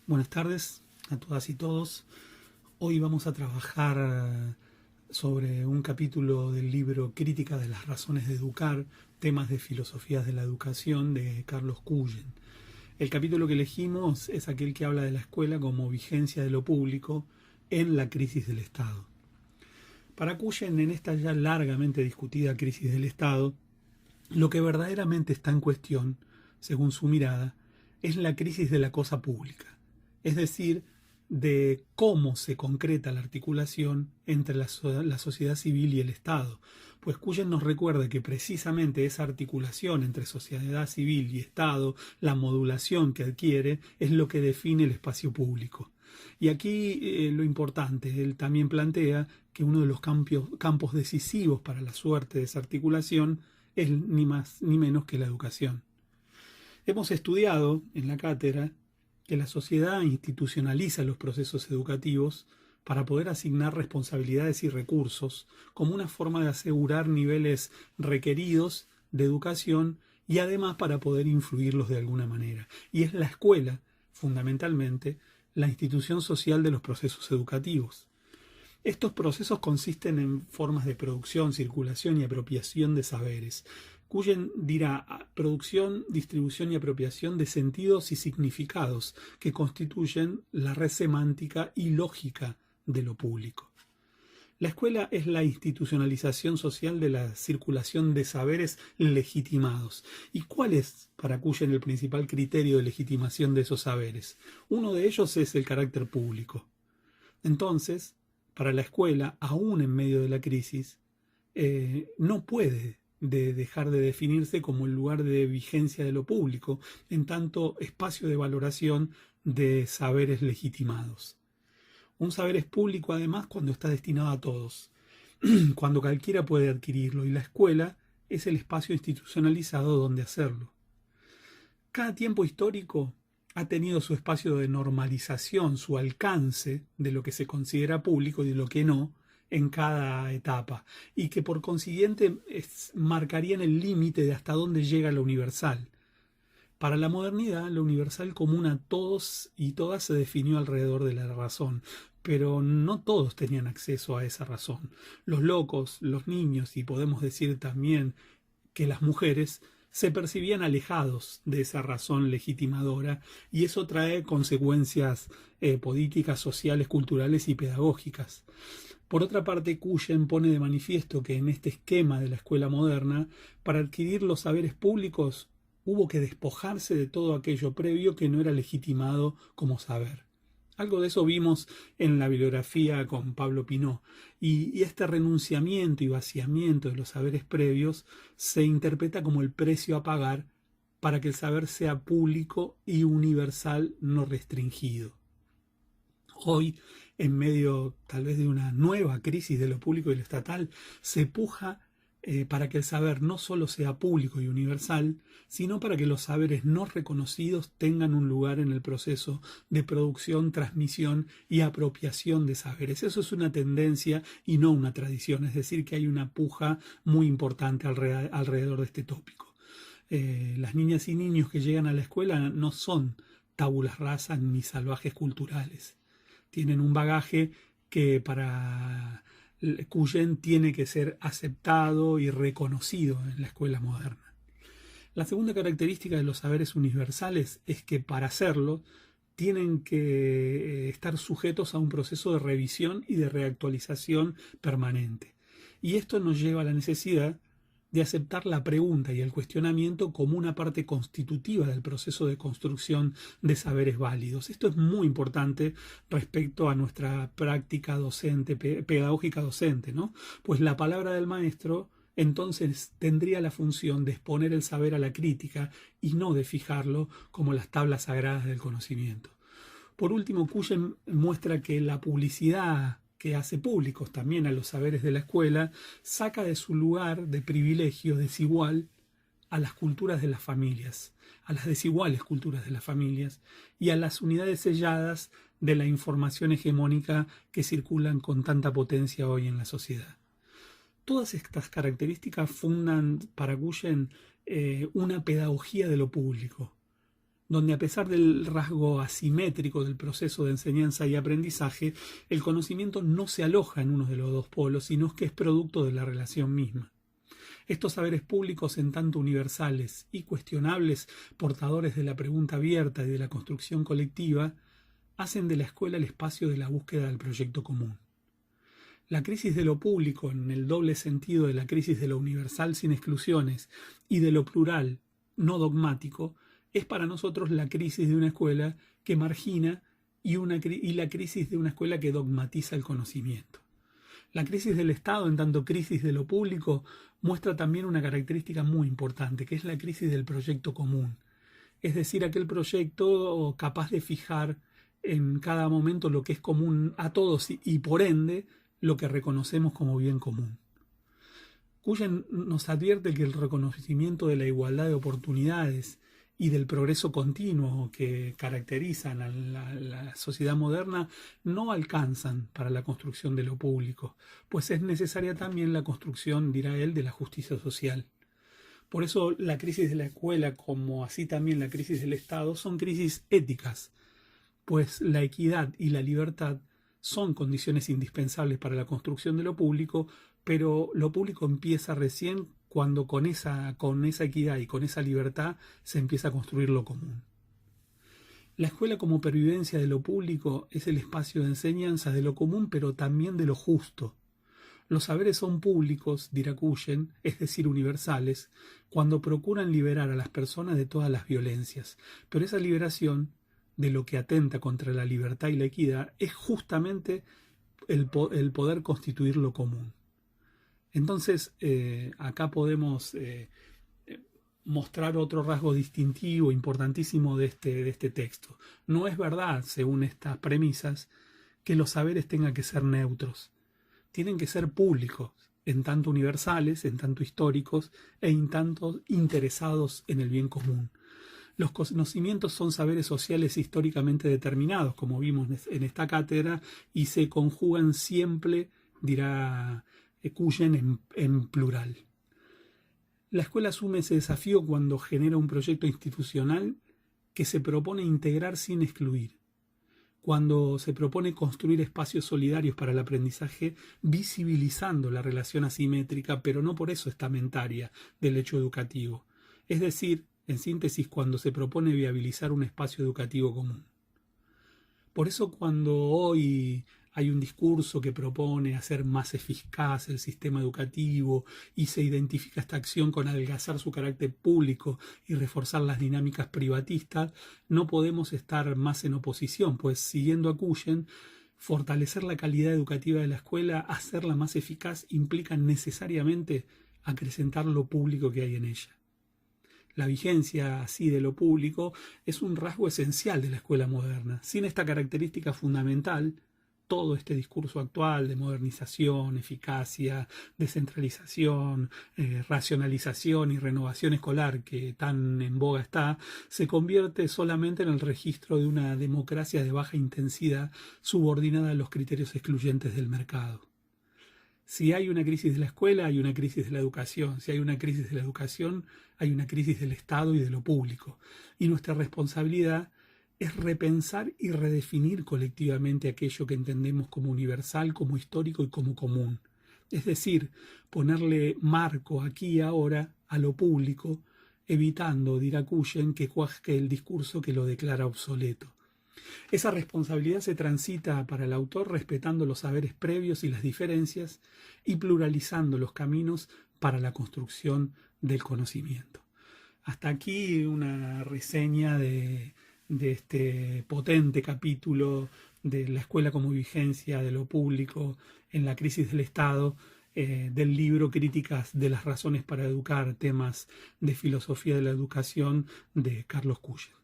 Buenas tardes a todas y todos. Hoy vamos a trabajar sobre un capítulo del libro Crítica de las razones de educar, temas de filosofías de la educación de Carlos Cuyen. El capítulo que elegimos es aquel que habla de la escuela como vigencia de lo público en la crisis del Estado. Para Cuyen, en esta ya largamente discutida crisis del Estado, lo que verdaderamente está en cuestión, según su mirada, es la crisis de la cosa pública, es decir, de cómo se concreta la articulación entre la sociedad civil y el Estado. Pues Cuyen nos recuerda que precisamente esa articulación entre sociedad civil y Estado, la modulación que adquiere, es lo que define el espacio público. Y aquí lo importante, él también plantea que uno de los campos decisivos para la suerte de esa articulación es ni más ni menos que la educación. Hemos estudiado en la cátedra que la sociedad institucionaliza los procesos educativos para poder asignar responsabilidades y recursos como una forma de asegurar niveles requeridos de educación y además para poder influirlos de alguna manera. Y es la escuela, fundamentalmente, la institución social de los procesos educativos. Estos procesos consisten en formas de producción, circulación y apropiación de saberes. Cuyen dirá producción, distribución y apropiación de sentidos y significados que constituyen la red semántica y lógica de lo público. La escuela es la institucionalización social de la circulación de saberes legitimados. ¿Y cuál es, para Cuyen, el principal criterio de legitimación de esos saberes? Uno de ellos es el carácter público. Entonces, para la escuela, aún en medio de la crisis, no puede dejar de definirse como el lugar de vigencia de lo público, en tanto espacio de valoración de saberes legitimados. Un saber es público además cuando está destinado a todos, cuando cualquiera puede adquirirlo, y la escuela es el espacio institucionalizado donde hacerlo. Cada tiempo histórico ha tenido su espacio de normalización, su alcance de lo que se considera público y de lo que no en cada etapa, y que por consiguiente marcarían el límite de hasta dónde llega lo universal. Para la modernidad, lo universal común a todos y todas se definió alrededor de la razón, pero no todos tenían acceso a esa razón. Los locos, los niños y podemos decir también que las mujeres se percibían alejados de esa razón legitimadora, y eso trae consecuencias políticas, sociales, culturales y pedagógicas. Por otra parte, Cuyen pone de manifiesto que en este esquema de la escuela moderna, para adquirir los saberes públicos, hubo que despojarse de todo aquello previo que no era legitimado como saber. Algo de eso vimos en la bibliografía con Pablo Pinó, y este renunciamiento y vaciamiento de los saberes previos se interpreta como el precio a pagar para que el saber sea público y universal, no restringido. Hoy, en medio tal vez de una nueva crisis de lo público y lo estatal, se puja para que el saber no solo sea público y universal, sino para que los saberes no reconocidos tengan un lugar en el proceso de producción, transmisión y apropiación de saberes. Eso es una tendencia y no una tradición, es decir, que hay una puja muy importante alrededor de este tópico. Las niñas y niños que llegan a la escuela no son tabulas rasas ni salvajes culturales. Tienen un bagaje que para Cuyen tiene que ser aceptado y reconocido en la escuela moderna. La segunda característica de los saberes universales es que para hacerlo tienen que estar sujetos a un proceso de revisión y de reactualización permanente. Y esto nos lleva a la necesidad de aceptar la pregunta y el cuestionamiento como una parte constitutiva del proceso de construcción de saberes válidos. Esto es muy importante respecto a nuestra práctica docente, pedagógica docente, ¿no? Pues la palabra del maestro entonces tendría la función de exponer el saber a la crítica y no de fijarlo como las tablas sagradas del conocimiento. Por último, Cuyen muestra que la publicidad que hace públicos también a los saberes de la escuela, saca de su lugar de privilegio desigual a las culturas de las familias, a las desiguales culturas de las familias y a las unidades selladas de la información hegemónica que circulan con tanta potencia hoy en la sociedad. Todas estas características fundan para Cuyen una pedagogía de lo público, donde a pesar del rasgo asimétrico del proceso de enseñanza y aprendizaje, el conocimiento no se aloja en uno de los dos polos, sino que es producto de la relación misma. Estos saberes públicos, en tanto universales y cuestionables, portadores de la pregunta abierta y de la construcción colectiva, hacen de la escuela el espacio de la búsqueda del proyecto común. La crisis de lo público, en el doble sentido de la crisis de lo universal sin exclusiones y de lo plural no dogmático, es para nosotros la crisis de una escuela que margina y la crisis de una escuela que dogmatiza el conocimiento. La crisis del Estado, en tanto crisis de lo público, muestra también una característica muy importante, que es la crisis del proyecto común. Es decir, aquel proyecto capaz de fijar en cada momento lo que es común a todos y por ende, lo que reconocemos como bien común. Cuyen nos advierte que el reconocimiento de la igualdad de oportunidades y del progreso continuo que caracterizan a la sociedad moderna no alcanzan para la construcción de lo público, pues es necesaria también la construcción, dirá él, de la justicia social. Por eso la crisis de la escuela, como así también la crisis del Estado, son crisis éticas, pues la equidad y la libertad son condiciones indispensables para la construcción de lo público, pero lo público empieza recién cuando con esa equidad y con esa libertad se empieza a construir lo común. La escuela como pervivencia de lo público es el espacio de enseñanza de lo común, pero también de lo justo. Los saberes son públicos, dirá Cuyen, es decir, universales, cuando procuran liberar a las personas de todas las violencias, pero esa liberación de lo que atenta contra la libertad y la equidad es justamente el poder constituir lo común. Entonces, acá podemos mostrar otro rasgo distintivo, importantísimo de este texto. No es verdad, según estas premisas, que los saberes tengan que ser neutros. Tienen que ser públicos, en tanto universales, en tanto históricos e en tanto interesados en el bien común. Los conocimientos son saberes sociales históricamente determinados, como vimos en esta cátedra, y se conjugan siempre, dirá Cuyen, en plural. La escuela asume ese desafío cuando genera un proyecto institucional que se propone integrar sin excluir, cuando se propone construir espacios solidarios para el aprendizaje, visibilizando la relación asimétrica, pero no por eso estamentaria, del hecho educativo. Es decir, en síntesis, cuando se propone viabilizar un espacio educativo común. Por eso cuando hoy hay un discurso que propone hacer más eficaz el sistema educativo y se identifica esta acción con adelgazar su carácter público y reforzar las dinámicas privatistas, no podemos estar más en oposición, pues siguiendo a Cuyen, fortalecer la calidad educativa de la escuela, hacerla más eficaz, implica necesariamente acrecentar lo público que hay en ella. La vigencia así de lo público es un rasgo esencial de la escuela moderna. Sin esta característica fundamental, todo este discurso actual de modernización, eficacia, descentralización, racionalización y renovación escolar que tan en boga está, se convierte solamente en el registro de una democracia de baja intensidad subordinada a los criterios excluyentes del mercado. Si hay una crisis de la escuela, hay una crisis de la educación. Si hay una crisis de la educación, hay una crisis del Estado y de lo público. Y nuestra responsabilidad es repensar y redefinir colectivamente aquello que entendemos como universal, como histórico y como común. Es decir, ponerle marco aquí y ahora a lo público, evitando, dirá Cuyen, que cuaje el discurso que lo declara obsoleto. Esa responsabilidad se transita para el autor respetando los saberes previos y las diferencias y pluralizando los caminos para la construcción del conocimiento. Hasta aquí una reseña de este potente capítulo de la escuela como vigencia de lo público en la crisis del Estado, del libro Críticas de las razones para educar, temas de filosofía de la educación, de Carlos Cuyen.